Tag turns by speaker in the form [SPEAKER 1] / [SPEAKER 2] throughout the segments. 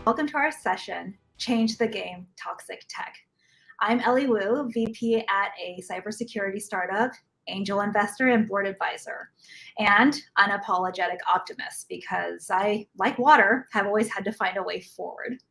[SPEAKER 1] Welcome to our session, Change the Game, Toxic Tech. I'm Ellie Wu, VP at a cybersecurity startup, angel investor, and board advisor, and unapologetic optimist because I, like water, have always had to find a way forward.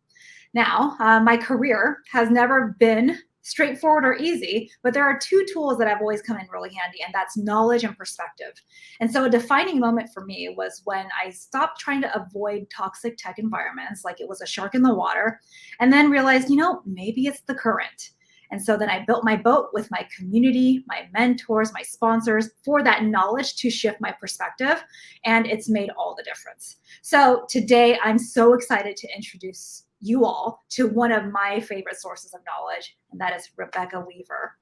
[SPEAKER 1] Now, my career has never been straightforward or easy, but there are two tools that have always come in really handy, and that's knowledge and perspective. And so a defining moment for me was when I stopped trying to avoid toxic tech environments like it was a shark in the water, and then realized, maybe it's the current. And so then I built my boat with my community, my mentors, my sponsors for that knowledge to shift my perspective, and it's made all the difference. So today I'm so excited to introduce you all to one of my favorite sources of knowledge, and that is Rebecca Weaver.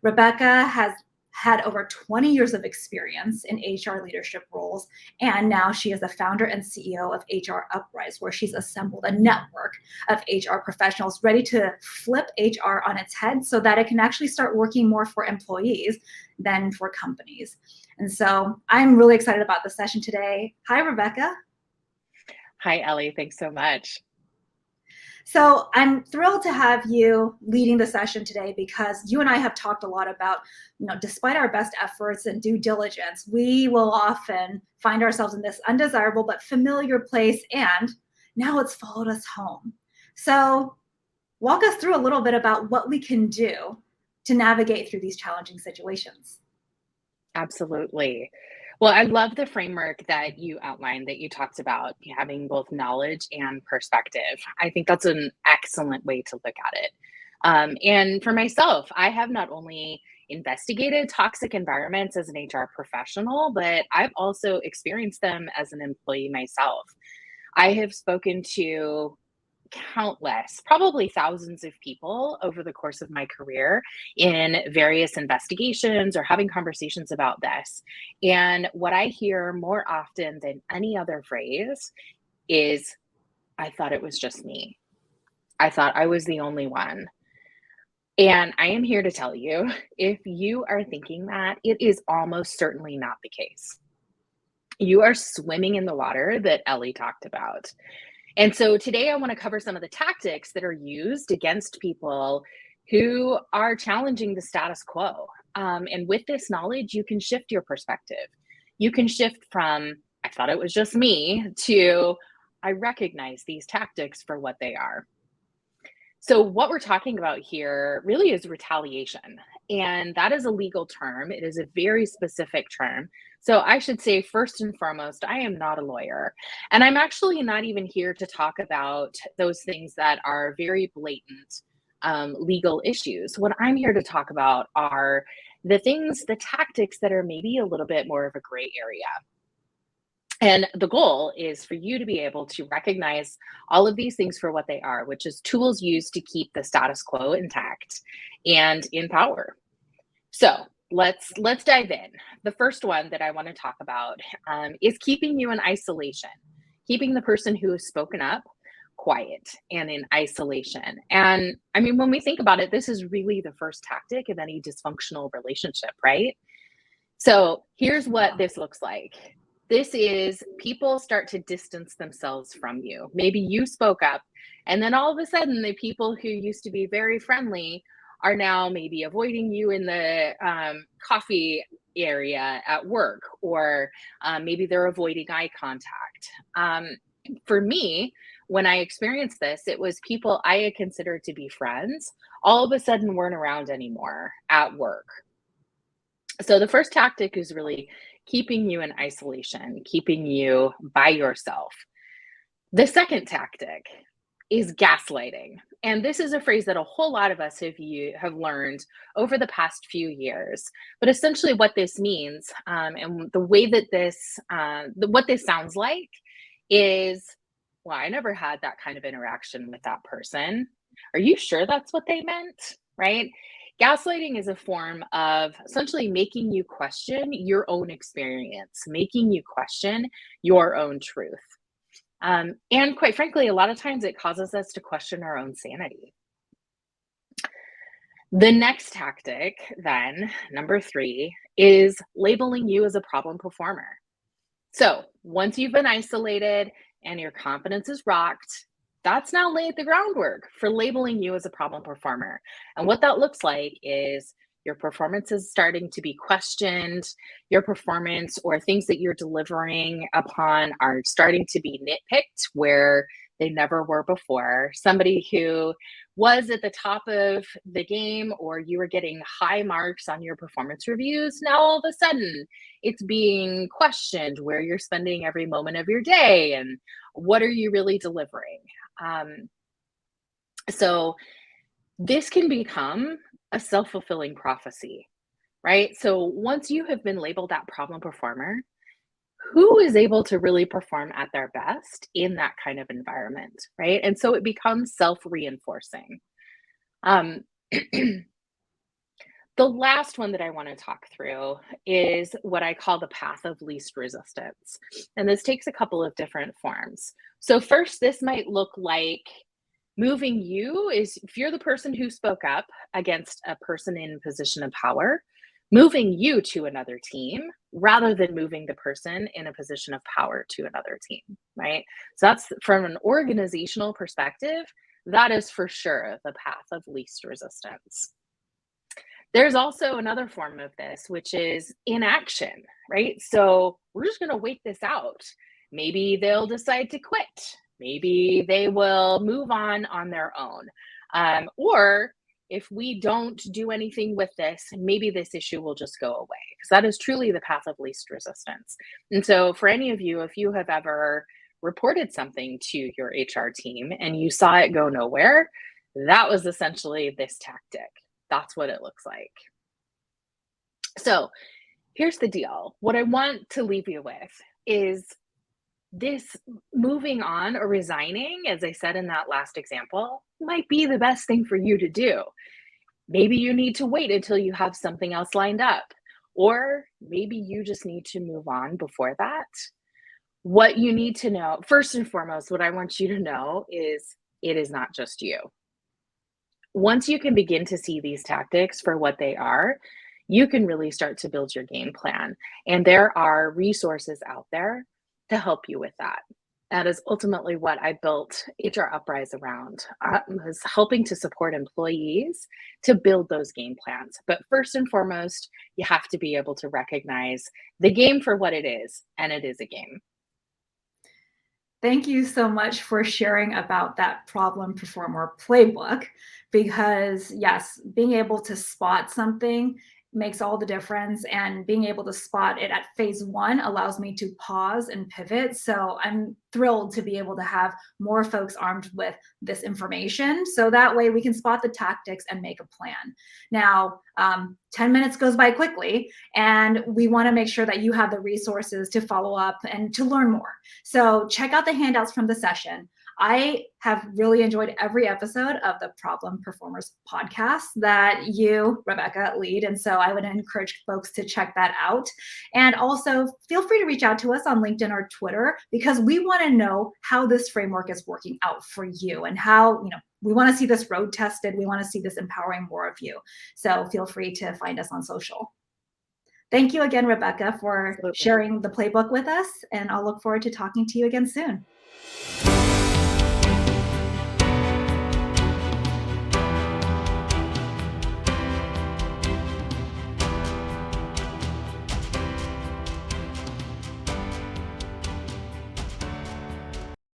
[SPEAKER 1] Rebecca has had over 20 years of experience in HR leadership roles, and now she is the founder and CEO of HRuprise, where she's assembled a network of HR professionals ready to flip HR on its head so that it can actually start working more for employees than for companies. And so I'm really excited about the session today. Hi, Rebecca.
[SPEAKER 2] Hi, Ellie. Thanks so much.
[SPEAKER 1] So I'm thrilled to have you leading the session today because you and I have talked a lot about, despite our best efforts and due diligence, we will often find ourselves in this undesirable but familiar place, and now it's followed us home. So walk us through a little bit about what we can do to navigate through these challenging situations.
[SPEAKER 2] Absolutely. Well, I love the framework that you outlined, that you talked about having both knowledge and perspective. I think that's an excellent way to look at it. And for myself, I have not only investigated toxic environments as an HR professional, but I've also experienced them as an employee myself. I have spoken to countless, probably thousands of people over the course of my career in various investigations or having conversations about this. And what I hear more often than any other phrase is, I thought it was just me. I thought I was the only one. And I am here to tell you, if you are thinking that, it is almost certainly not the case. You are swimming in the water that Ellie talked about. And so today I want to cover some of the tactics that are used against people who are challenging the status quo. And with this knowledge, you can shift your perspective. You can shift from, I thought it was just me, to, I recognize these tactics for what they are. So what we're talking about here really is retaliation. And that is a legal term. It is a very specific term. So I should say, first and foremost, I am not a lawyer. And I'm actually not even here to talk about those things that are very blatant legal issues. What I'm here to talk about are the tactics that are maybe a little bit more of a gray area. And the goal is for you to be able to recognize all of these things for what they are, which is tools used to keep the status quo intact and in power. So let's dive in. The first one that I want to talk about is keeping you in isolation, keeping the person who has spoken up quiet and in isolation. And I mean, when we think about it, this is really the first tactic of any dysfunctional relationship, right? So here's what this looks like. This is people start to distance themselves from you. Maybe you spoke up, and then all of a sudden, the people who used to be very friendly are now maybe avoiding you in the coffee area at work, or maybe they're avoiding eye contact. For me, when I experienced this, it was people I had considered to be friends, all of a sudden weren't around anymore at work. So the first tactic is really keeping you in isolation, keeping you by yourself. The second tactic is gaslighting. And this is a phrase that a whole lot of us have learned over the past few years. But essentially what this means, and the way that what this sounds like is, well, I never had that kind of interaction with that person. Are you sure that's what they meant? Right? Gaslighting is a form of essentially making you question your own experience, making you question your own truth. And quite frankly, a lot of times it causes us to question our own sanity. The next tactic, then, number 3, is labeling you as a problem performer. So once you've been isolated and your confidence is rocked, That's now laid the groundwork for labeling you as a problem performer. And what that looks like is your performance is starting to be questioned. Your performance or things that you're delivering upon are starting to be nitpicked where they never were before. Somebody who was at the top of the game, or you were getting high marks on your performance reviews, now all of a sudden it's being questioned where you're spending every moment of your day and what are you really delivering. So this can become a self-fulfilling prophecy, right? So once you have been labeled that problem performer, who is able to really perform at their best in that kind of environment, right? And so it becomes self-reinforcing. The last one that I want to talk through is what I call the path of least resistance. And this takes a couple of different forms. So first, this might look like moving you is, if you're the person who spoke up against a person in a position of power, moving you to another team rather than moving the person in a position of power to another team, right? So that's from an organizational perspective, that is for sure the path of least resistance. There's also another form of this, which is inaction, right? So we're just going to wait this out. Maybe they'll decide to quit. Maybe they will move on their own. Or if we don't do anything with this, maybe this issue will just go away, because that is truly the path of least resistance. And so for any of you, if you have ever reported something to your HR team and you saw it go nowhere, that was essentially this tactic. That's what it looks like. So here's the deal. What I want to leave you with is this: moving on or resigning, as I said in that last example, might be the best thing for you to do. Maybe you need to wait until you have something else lined up, or maybe you just need to move on before that. What you need to know, first and foremost, what I want you to know is it is not just you. Once you can begin to see these tactics for what they are, you can really start to build your game plan. And there are resources out there to help you with that. That is ultimately what I built HRuprise around, was helping to support employees to build those game plans. But first and foremost, you have to be able to recognize the game for what it is, and it is a game.
[SPEAKER 1] Thank you so much for sharing about that problem performer playbook, because yes, being able to spot something makes all the difference, and being able to spot it at phase one allows me to pause and pivot. So I'm thrilled to be able to have more folks armed with this information, so that way we can spot the tactics and make a plan. Now, 10 minutes goes by quickly, and we want to make sure that you have the resources to follow up and to learn more. So check out the handouts from the session. I have really enjoyed every episode of the Problem Performers podcast that you, Rebecca, lead. And so I would encourage folks to check that out. And also feel free to reach out to us on LinkedIn or Twitter, because we want to know how this framework is working out for you, and how, we want to see this road tested. We want to see this empowering more of you. So feel free to find us on social. Thank you again, Rebecca, for sharing the playbook with us. And I'll look forward to talking to you again soon.